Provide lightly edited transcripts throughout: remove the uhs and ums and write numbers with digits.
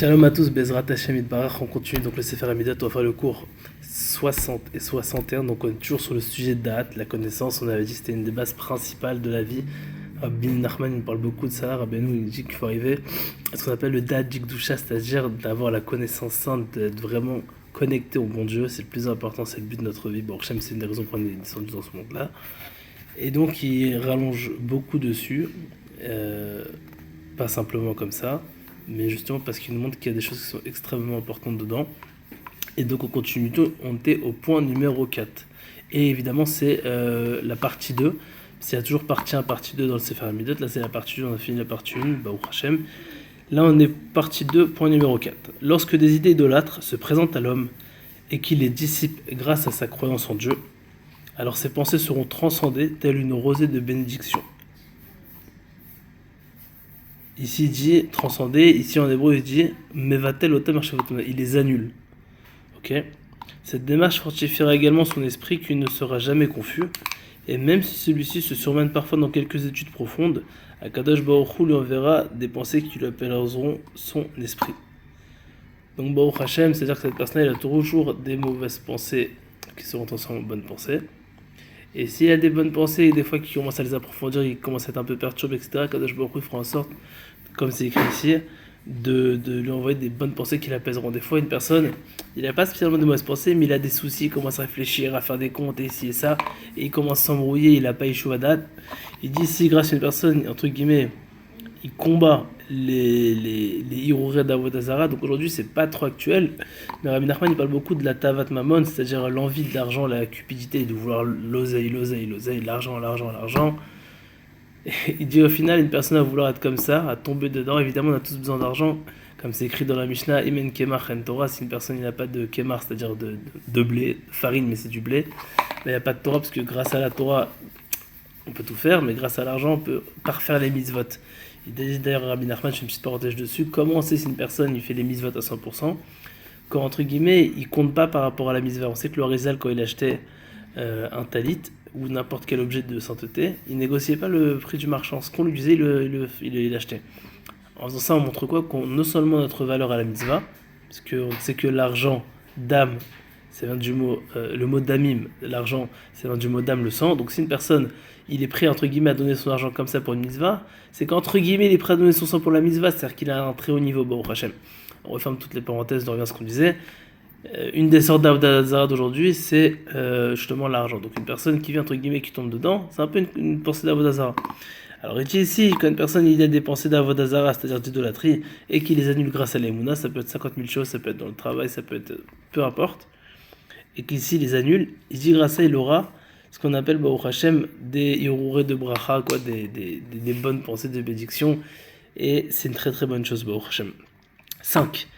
Shalom à tous, Bezrat Hashem Itbarach, on continue donc le Sefer Hamidot, on va faire le cours 60 et 61, donc on est toujours sur le sujet de Da'at, la connaissance, on avait dit que c'était une des bases principales de la vie. Rabbi Nachman il parle beaucoup de ça, Rabbeinu il dit qu'il faut arriver à ce qu'on appelle le Da'at Jikdusha, c'est-à-dire d'avoir la connaissance sainte, d'être vraiment connecté au bon Dieu, c'est le plus important, c'est le but de notre vie. Bon, Hashem c'est une des raisons pour lesquelles on est descendu dans ce monde-là. Et donc il rallonge beaucoup dessus, pas simplement comme ça, mais justement parce qu'il nous montre qu'il y a des choses qui sont extrêmement importantes dedans. Et donc on continue tout, on était au point numéro 4. Et évidemment c'est la partie 2, il y a toujours partie 1, partie 2 dans le Sefer Hamidot, là c'est la partie 2, on a fini la partie 1, Baruch Hashem. Là on est partie 2, point numéro 4. Lorsque des idées idolâtres se présentent à l'homme et qu'il les dissipe grâce à sa croyance en Dieu, alors ses pensées seront transcendées telle une rosée de bénédiction. Ici il dit transcender, ici en hébreu il dit mevatel otam arshavotam, il les annule. Ok. Cette démarche fortifiera également son esprit qu'il ne sera jamais confus, et même si celui-ci se surmène parfois dans quelques études profondes, Akadosh Baruch Hu lui enverra des pensées qui lui apaiseront son esprit. Donc Baruch Hashem, c'est-à-dire que cette personne elle a toujours des mauvaises pensées qui seront transformées en bonnes pensées. Et s'il y a des bonnes pensées et des fois qui commencent à les approfondir, il commence à être un peu perturbé, etc., Kadosh Baruch Hu fera en sorte, comme c'est écrit ici, de lui envoyer des bonnes pensées qui l'apaiseront. Des fois, une personne, il n'a pas spécialement de mauvaises pensées, mais il a des soucis, il commence à réfléchir, à faire des comptes et ci et ça, et il commence à s'embrouiller, il n'a pas Yeshuvadat. Il dit si grâce à une personne, entre guillemets, il combat les Hirurei d'Avodah Zara. Donc aujourd'hui, c'est pas trop actuel, mais Rabbi Nachman il parle beaucoup de la Tavat Mammon, c'est-à-dire l'envie de l'argent, la cupidité, de vouloir l'oseille, l'argent. Et il dit au final, une personne à vouloir être comme ça, à tomber dedans. Évidemment, on a tous besoin d'argent, comme c'est écrit dans la Mishnah, Imen Kemar en Torah. Si une personne n'a pas de Kemar, c'est-à-dire de blé, farine, mais c'est du blé, mais il n'y a pas de Torah, parce que grâce à la Torah, on peut tout faire, mais grâce à l'argent, on peut parfaire les mitzvot. Il dit d'ailleurs, Rabbi Nachman, je fais une petite parenthèse dessus, comment on sait si une personne il fait les mitzvot à 100%, quand entre guillemets, il compte pas par rapport à la mitzvah. On sait que le Arizal, quand il achetait un talit, ou n'importe quel objet de sainteté, il négociait pas le prix du marchand. Ce qu'on lui disait, il achetait. En faisant ça, on montre quoi? Qu'on non seulement notre valeur à la mitzvah, parce qu'on sait que l'argent, dam, c'est vient du mot, le mot damim, l'argent, c'est vient du mot dam, le sang. Donc si une personne, il est prêt, entre guillemets, à donner son argent comme ça pour une mitzvah, c'est qu'entre guillemets, il est prêt à donner son sang pour la mitzvah, c'est-à-dire qu'il a un très haut niveau, Baruch Hashem. On referme toutes les parenthèses, on revient à ce qu'on disait. Une des sortes d'Avodah Zara d'aujourd'hui, c'est justement l'argent. Donc une personne qui vient, entre guillemets, qui tombe dedans, c'est un peu une pensée d'Avodah Zara. Alors il dit ici, quand une personne il a des pensées d'Avodah Zara, c'est-à-dire d'idolâtrie, et qu'il les annule grâce à l'Emouna, ça peut être 50 000 choses, ça peut être dans le travail, ça peut être peu importe, et qu'ici il les annule, il dit grâce à ça il aura ce qu'on appelle Baruch Hashem des Hirurei de Bracha, quoi, des bonnes pensées de bénédiction, et c'est une très très bonne chose Baruch Hashem. 5.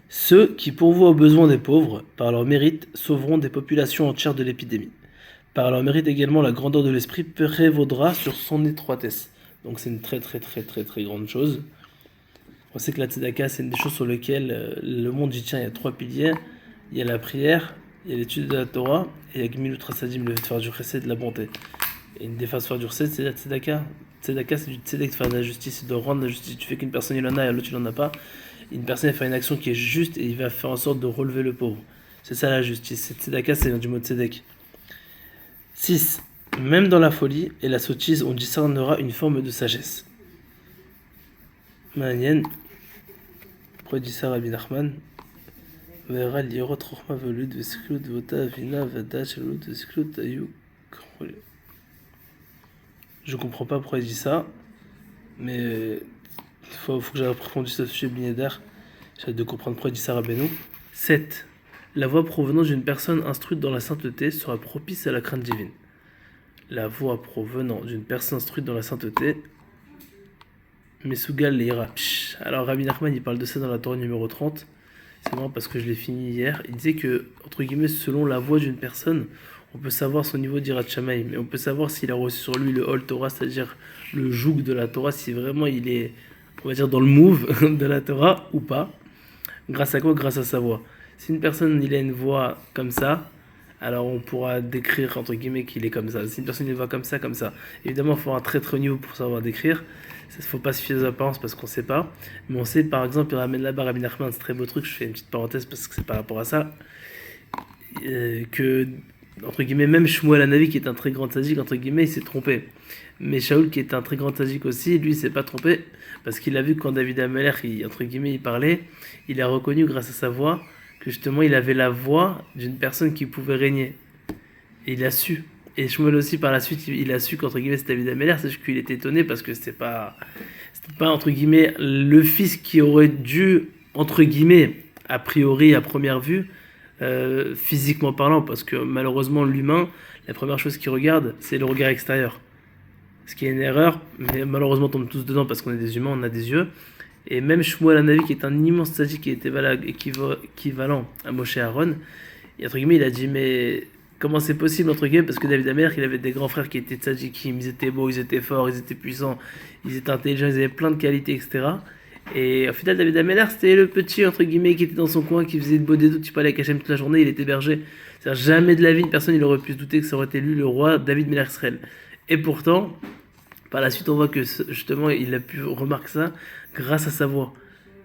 Ceux qui pourvoient aux besoins des pauvres, par leur mérite, sauveront des populations entières de l'épidémie. Par leur mérite également, la grandeur de l'esprit prévaudra sur son étroitesse. Donc c'est une très très très très très grande chose. On sait que la tzedaka, c'est une des choses sur lesquelles le monde y tient. Il y a 3 piliers. Il y a la prière, il y a l'étude de la Torah, et il y a Gmilut Rasadim, le fait de faire du chesed, de la bonté. Et une des façons de faire du chesed, c'est la tzedaka. Tzedaka, c'est du tzedek, de faire de la justice, c'est de rendre la justice. Tu fais qu'une personne il en a et l'autre il en a pas. Une personne va faire une action qui est juste et il va faire en sorte de relever le pauvre. C'est ça la justice. C'est tzedaka, c'est du mot tzedek. 6. Même dans la folie et la sottise, on discernera une forme de sagesse. Manienne. Pourquoi il dit ça Rabbi Nachman? Je comprends pas pourquoi il dit ça, mais faut que j'approfondisse ce sujet Bneder. J'ai hâte de comprendre pourquoi il dit ça Rabbeinu. 7. La voix provenant d'une personne instruite dans la sainteté sera propice à la crainte divine. La voix provenant d'une personne instruite dans la sainteté, Mesugal Leira. Alors Rabbi Nachman il parle de ça dans la Torah numéro 30. C'est marrant parce que je l'ai fini hier. Il disait que, entre guillemets, selon la voix d'une personne, on peut savoir son niveau d'Irat Shamayim, mais on peut savoir s'il a reçu sur lui le Hol Torah, c'est-à-dire le joug de la Torah, si vraiment il est, on va dire, dans le move de la Torah ou pas. Grâce à quoi? Grâce à sa voix. Si une personne il a une voix comme ça, alors on pourra décrire entre guillemets qu'il est comme ça. Si une personne le voit comme ça, évidemment il faut un très très haut niveau pour savoir décrire. Il ne faut pas se fier aux apparences parce qu'on ne sait pas. Mais on sait par exemple, il ramène là-bas Rabbi Nachman, c'est un très beau truc, je fais une petite parenthèse parce que c'est par rapport à ça, que entre guillemets même Shmuel Hanavi qui est un très grand tzaddik, entre guillemets il s'est trompé. Mais Shaoul qui est un très grand tzaddik aussi, lui il s'est pas trompé parce qu'il a vu que quand David Ameller, entre guillemets, il parlait, il a reconnu grâce à sa voix que justement il avait la voix d'une personne qui pouvait régner. Et il a su. Et Shmuel aussi par la suite, il a su qu'entre guillemets c'était David Ameller, c'est juste qu'il était étonné parce que c'était pas entre guillemets le fils qui aurait dû, entre guillemets, a priori à première vue, physiquement parlant, parce que malheureusement l'humain, la première chose qu'il regarde, c'est le regard extérieur. Ce qui est une erreur, mais malheureusement on tombe tous dedans parce qu'on est des humains, on a des yeux. Et même Shmuel Hanavi, qui est un immense tzaddik, qui était équivalent à Moshe Aaron, et entre guillemets il a dit mais comment c'est possible entre guillemets, parce que David Ameller, il avait des grands frères qui étaient tzaddikim, ils étaient beaux, ils étaient forts, ils étaient puissants, ils étaient intelligents, ils avaient plein de qualités, etc. Et au final, David Ameller, c'était le petit, entre guillemets, qui était dans son coin, qui faisait de beaux dédos, tu parlais avec Hachem toute la journée, il était berger. C'est-à-dire, jamais de la vie, une personne, il aurait pu se douter que ça aurait été lui, le roi David Meller Israël. Et pourtant, par la suite, on voit que, justement, il a pu remarquer ça grâce à sa voix.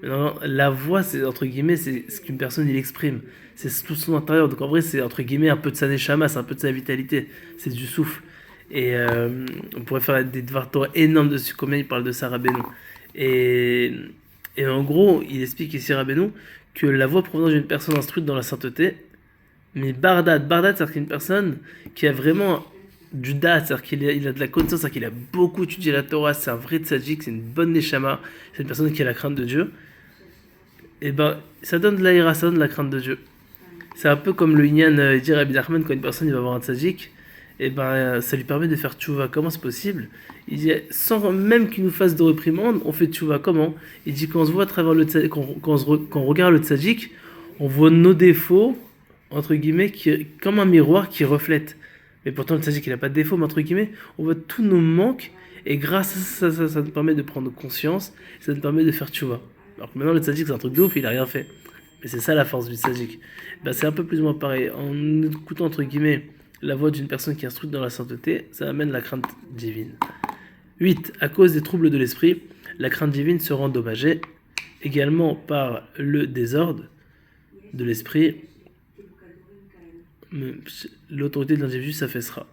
Non, la voix, c'est, entre guillemets, c'est ce qu'une personne, il exprime. C'est tout son intérieur. Donc, en vrai, c'est, entre guillemets, un peu de sa neshama, c'est un peu de sa vitalité. C'est du souffle. Et on pourrait faire des Dvar Torah énormes dessus, combien il parle de ça, Rabbeinu. Et, et en gros, il explique ici, Rabbeinu, que la voix provenant d'une personne instruite dans la sainteté, mais Bardad, c'est-à-dire qu'une personne qui a vraiment du date, c'est-à-dire qu'il a de la connaissance, c'est-à-dire qu'il a beaucoup étudié la Torah, c'est un vrai tzaddik, c'est une bonne neshama, c'est une personne qui a la crainte de Dieu, et ben ça donne de l'aïra, ça donne de la crainte de Dieu. C'est un peu comme le Inyan dit Rabbi Nachman, quand une personne il va voir un tzaddik, et ben ça lui permet de faire tchouva. Comment c'est possible? Il dit sans même qu'il nous fasse de reprimande, on fait tchouva. Comment? Il dit quand on se voit à travers le tzaddik, quand on regarde le tzaddik, on voit nos défauts entre guillemets comme un miroir qui reflète. Mais pourtant le tzaddik il a pas de défauts, mais entre guillemets, on voit tous nos manques et grâce à ça, ça nous permet de prendre conscience, ça nous permet de faire tchouva. Alors que maintenant le tzaddik c'est un truc de ouf, il a rien fait. Mais c'est ça la force du tzaddik. Ben, c'est un peu plus ou moins pareil. En écoutant entre guillemets la voix d'une personne qui est instruite dans la sainteté, ça amène la crainte divine. 8. À cause des troubles de l'esprit, la crainte divine sera endommagée, également par le désordre de l'esprit. L'autorité de l'individu s'affaissera.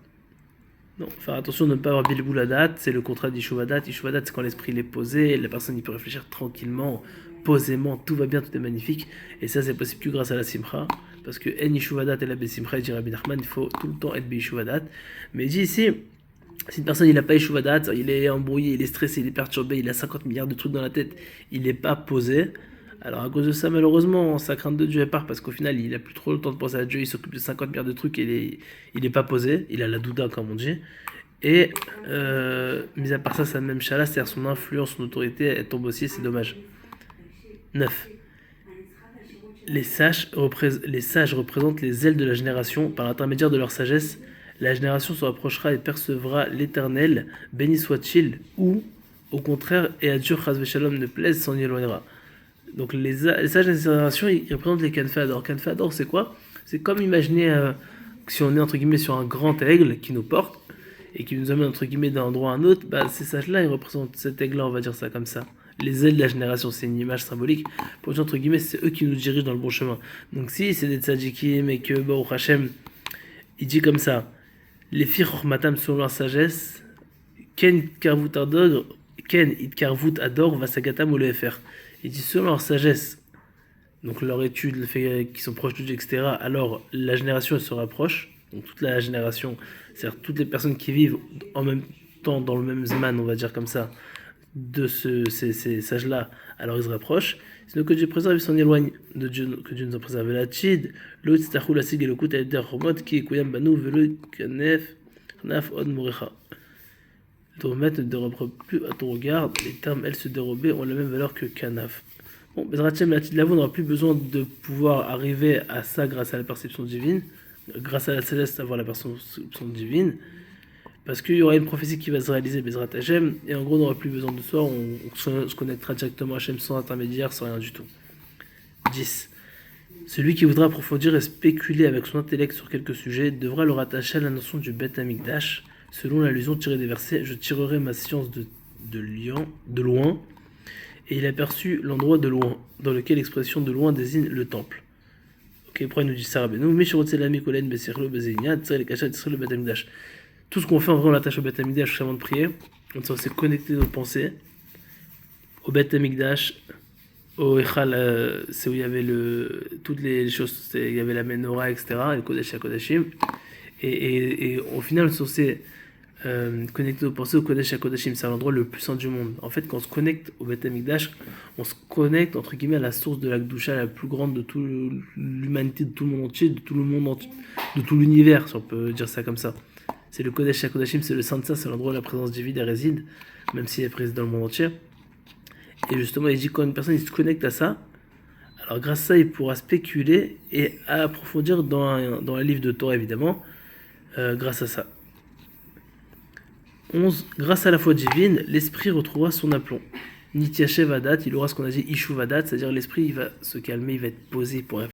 Non, faire attention de ne pas avoir bilbouladat, c'est le contrat d'Ishuvadat. Ishuvadat, c'est quand l'esprit est posé, la personne il peut réfléchir tranquillement, posément, tout va bien, tout est magnifique. Et ça, c'est possible que grâce à la simcha, parce que en Ishuvadat et la besimcha, dit Rabbi Nachman, il faut tout le temps être Ishuvadat. Mais il dit ici, si une personne il n'a pas Ishuvadat, il est embrouillé, il est stressé, il est perturbé, il a 50 milliards de trucs dans la tête, il n'est pas posé. Alors à cause de ça, malheureusement, sa crainte de Dieu part parce qu'au final, il a plus trop le temps de penser à Dieu, il s'occupe de 50 milliards de trucs et il est pas posé, il a la douda comme on dit. Et mis à part ça, sa même chala, c'est-à-dire son influence, son autorité, elle tombe aussi, c'est dommage. 9. Les sages représentent les ailes de la génération. Par l'intermédiaire de leur sagesse, la génération se rapprochera et percevra l'éternel, béni soit-il, ou, au contraire, et à Dieu, chas v'shalom, ne plaise, s'en y éloignera. Donc les sages de la génération, ils représentent les Kanfador. Kanfador, c'est quoi? C'est comme imaginer si on est entre guillemets sur un grand aigle qui nous porte et qui nous amène entre guillemets d'un endroit à un autre, bah, ces sages-là, ils représentent cet aigle-là, on va dire ça comme ça. Les ailes de la génération, c'est une image symbolique. Pour dire entre guillemets, c'est eux qui nous dirigent dans le bon chemin. Donc si c'est des tzadikim et que Baruch Hashem, il dit comme ça, les filles matam selon leur sagesse, ken it karvut ador vasagatam ou le fr. Il dit selon leur sagesse, donc leur étude, le fait qu'ils sont proches de Dieu, etc., alors la génération elle se rapproche, donc toute la génération, c'est-à-dire toutes les personnes qui vivent en même temps, dans le même zman, on va dire comme ça, de ces sages-là, alors ils se rapprochent. Sinon que Dieu préserve, ils s'en éloignent de Dieu, que Dieu nous a préservé. La chid, l'autre stachou, la sig et le kout, elle est romot, qui est kouyam banou, velu, kanef, naf, od morecha. Le maître ne dérobe plus à ton regard, les termes elles se dérober ont la même valeur que kanaf. Bon, Bezrat Hashem, la petite lavo n'aura plus besoin de pouvoir arriver à ça grâce à la perception divine, grâce à la céleste, avoir la perception divine, parce qu'il y aura une prophétie qui va se réaliser, Bezrat Hashem, et en gros on n'aura plus besoin de soi, on se connectera directement à Hashem sans intermédiaire, sans rien du tout. 10. Celui qui voudra approfondir et spéculer avec son intellect sur quelque sujet devra le rattacher à la notion du Beth Amikdash, selon l'allusion tirée des versets. Je tirerai ma science de loin, et il aperçut l'endroit de loin, dans lequel l'expression de loin désigne le temple. Ok, pourquoi il nous dit ça, Rabbeinu? Tout ce qu'on fait en vrai, on l'attache au Beth Amikdash avant de prier. On est censé connecter nos pensées au Beth Amikdash, au Echal, c'est où il y avait toutes les choses, il y avait la Menorah, etc., et le Kodesh HaKodashim. Et au final, on est censé connecter nos pensées au Kodesh HaKodashim. C'est l'endroit le plus saint du monde. En fait, quand on se connecte au Beth Amikdash, on se connecte, entre guillemets, à la source de la Kedusha la plus grande de toute l'humanité, de tout le monde entier, de tout le monde entier, de tout l'univers, si on peut dire ça comme ça. C'est le Kodesh HaKodashim, c'est le Saint de ça, c'est l'endroit où la présence divine réside, même si elle est présente dans le monde entier. Et justement, il dit quand une personne il se connecte à ça, alors grâce à ça, il pourra spéculer et approfondir dans un livre de Torah, évidemment, grâce à ça. 11. Grâce à la foi divine, l'esprit retrouvera son aplomb. Nityashev Vadat, il aura ce qu'on a dit Ishuv Vadat, c'est-à-dire l'esprit il va se calmer, il va être posé pour